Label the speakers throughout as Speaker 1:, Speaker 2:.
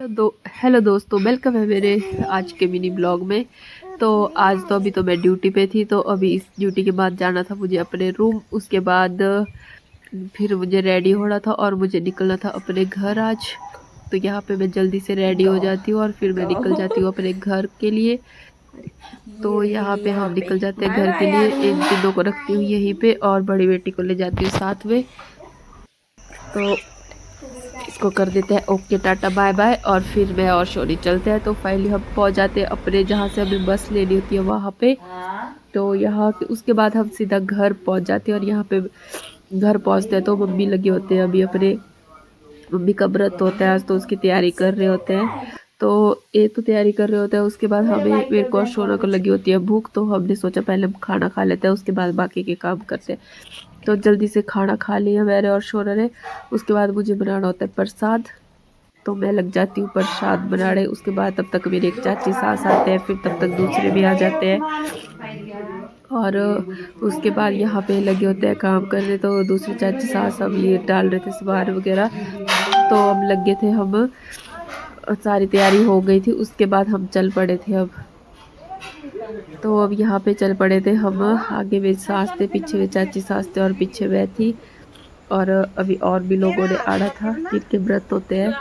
Speaker 1: Hello दोस्तों, welcome है मेरे आज के मिनी ब्लॉग में। तो आज तो अभी तो मैं ड्यूटी पे थी, तो अभी इस ड्यूटी के बाद जाना था मुझे अपने रूम। उसके बाद फिर मुझे रेडी होना था और मुझे निकलना था अपने घर आज। तो यहाँ पे मैं जल्दी से रेडी हो जाती हूँ और फिर मैं निकल जाती हूँ अपने घर के लिए। तो यहाँ पे हम निकल जाते हैं घर के लिए। इन तीनों को रखती हूँ यहीं पे और बड़ी बेटी को ले जाती हूँ साथ में। तो इसको कर देते हैं ओके टाटा बाय बाय, और फिर मैं और शोनी चलते हैं। तो फाइनली हम पहुंच जाते हैं अपने जहाँ से हमें बस लेनी होती है वहाँ पे। तो यहाँ उसके बाद हम सीधा घर पहुंच जाते हैं, और यहाँ पे घर पहुंचते हैं तो मम्मी लगे होते हैं अभी अपने। मम्मी का व्रत होता है आज, तो उसकी तैयारी कर रहे होते हैं। तो ये तो तैयारी कर रहे होते हैं, उसके बाद हमें मेरे को और शोना को लगी होती है भूख। तो हमने सोचा पहले हम खाना खा लेते हैं, उसके बाद बाकी के काम करते हैं। तो जल्दी से खाना खा लिया मैंने और शोना ने। उसके बाद मुझे बनाना होता है प्रसाद, तो मैं लग जाती हूँ प्रसाद बनाने। उसके बाद तब तक मेरे एक चाची सास आते हैं, फिर तब तक दूसरे भी आ जाते हैं। और उसके बाद यहाँ पे लगे होते हैं काम करने। तो दूसरी चाची सास अब ये डाल रहे थे सामान वगैरह, तो अब लगे थे हम। सारी तैयारी हो गई थी, उसके बाद हम चल पड़े थे अब। तो अब यहाँ पे चल पड़े थे हम। आगे में सास थे, पीछे में चाची सास थे और पीछे मैं थी। और अभी और भी लोगों ने आना था जिनके व्रत होते हैं,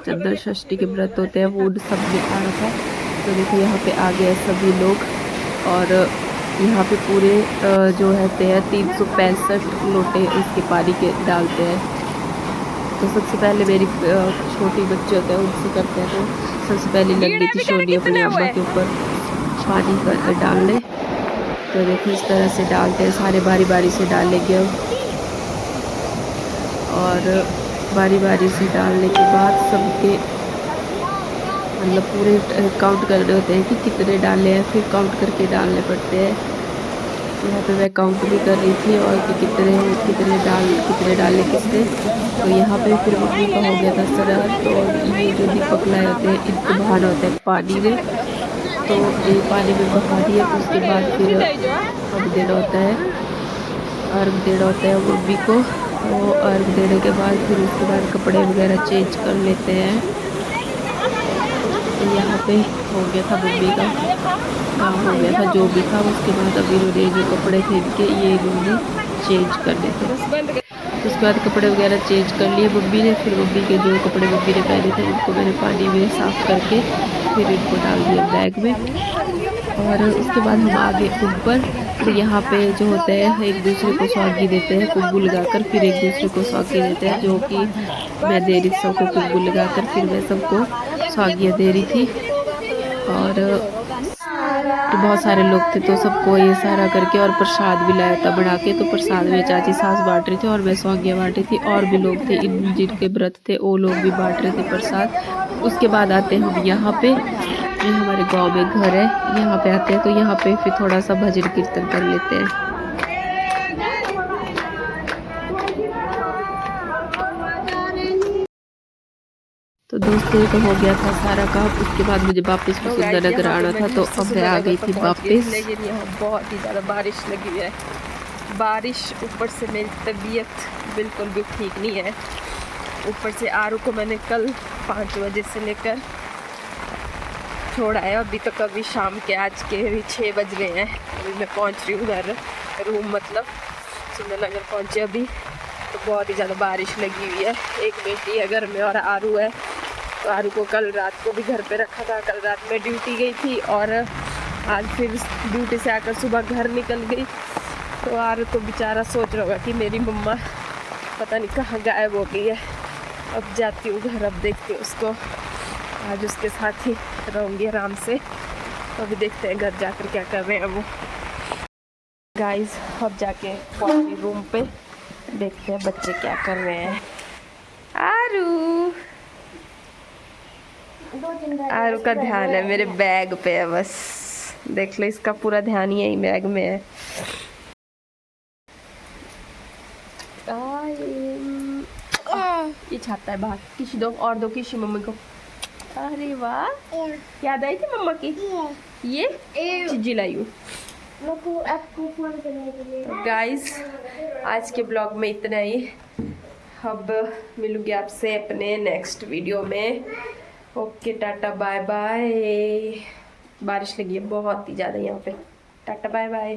Speaker 1: चंद्र षष्ठी के व्रत होते हैं, वो सब ने आना था। तो देखो यहाँ पे आ गए सभी लोग। और यहाँ पे पूरे जो रहते हैं 365 लोटे उसके पानी के डालते हैं। तो सबसे पहले मेरी छोटी बच्चे होते हैं उनसे करते हैं। तो सबसे पहले लग गई थी शोनी अपनी अम्मा के ऊपर पानी डालने। तो देखो इस तरह से डालते हैं, सारे बारी बारी से डालेंगे अब। और बारी बारी से डालने के बाद सबके मतलब पूरे काउंट करने होते हैं कि कितने डाले हैं, फिर काउंट करके डालने पड़ते हैं। यहाँ पे मैं काउंट भी कर रही थी और कि कितने डाले किसने। तो यहाँ पे फिर मम्मी का हो गया था सरहद। तो ये जो दीपक लाए होते हैं इनको बहाना होता है पानी में। तो ये पानी में बहा दिए, उसके बाद फिर अब देना होता है, अर्घ देना होता है मम्मी को। तो अर्घ देने के बाद फिर उसके बाद कपड़े वगैरह चेंज कर लेते हैं। तो यहाँ पे हो गया था मम्मी का काम, हो गया था जो भी था। उसके बाद अभी इन्होंने जो कपड़े थे इनके ये इन्होंने चेंज करने थे। उसके बाद कपड़े वगैरह चेंज कर लिए मम्मी ने। फिर मम्मी के जो कपड़े मम्मी ने पहने थे उनको मैंने पानी में साफ करके फिर इनको डाल दिया बैग में। और उसके बाद हम आ गए ऊपर। तो यहाँ पे जो होते हैं एक दूसरे को सौंगी देते हैं कुब्बू लगाकर, फिर एक दूसरे को सौंगी देते हैं, जो कि मैं दे रही थी सबको कुब्बू लगाकर। फिर मैं सबको सौंगियाँ दे रही थी। और तो बहुत सारे लोग थे, तो सबको ये सारा करके और प्रसाद भी लाया था बना के। तो प्रसाद में चाची सास बांट रही थी और मैं सौंगियाँ बांट रही थी। और भी लोग थे इन जिनके व्रत थे वो लोग भी बांट रहे थे प्रसाद। उसके बाद आते हैं हम यहाँ पे। ये हमारे गांव में घर है, यहाँ पे आते हैं। तो यहाँ पे फिर थोड़ा सा भजन कीर्तन कर लेते हैं। तो दोस्तों ये तो हो गया था सारा काम। उसके बाद मुझे वापस सुंदरनगर आना था, तो अब मैं आ गई थी वापस।
Speaker 2: लेकिन यहाँ बहुत ही ज़्यादा बारिश लगी है। बारिश ऊपर से मेरी तबीयत बिल्कुल भी ठीक नहीं है। ऊपर से आरू को मैंने कल 5 बजे से लेकर छोड़ा है। अभी तक अभी शाम के आज के भी 6 बज गए हैं। अभी मैं पहुँच रही हूँ घर, रूम मतलब सुंदरनगर पहुँचे अभी। तो बहुत ही ज़्यादा बारिश लगी हुई है। एक बेटी है घर में और आरू है। तो आरू को कल रात को भी घर पे रखा था। कल रात में ड्यूटी गई थी और आज फिर ड्यूटी से आकर सुबह घर निकल गई। तो आरू तो बेचारा सोच रहा होगा कि मेरी मम्मा पता नहीं कहाँ गायब हो गई है। अब जाती हूँ घर, अब देखती हूँ उसको। आज उसके साथ ही रहूँगी आराम से। तो अभी देखते हैं घर जाकर क्या कर रहे हैं वो गाइस। अब जाके पहुँची रूम पे, देखते हैं बच्चे क्या कर रहे हैं। आरू का ध्यान है मेरे बैग पे है बस। देख लो इसका पूरा ध्यान ही यही बैग में है। ये छाता है बाहर। किसी दो और दो किसी मम्मी को। अरे वाह, याद आई थी मम्मा की। ये चीजी लाई हूँ गाइस। आज के ब्लॉग में इतना ही। अब मिलूंगी आपसे अपने नेक्स्ट वीडियो में। Okay tata bye bye. बारिश लगी है बहुत ही ज़्यादा यहाँ पे। Tata bye bye.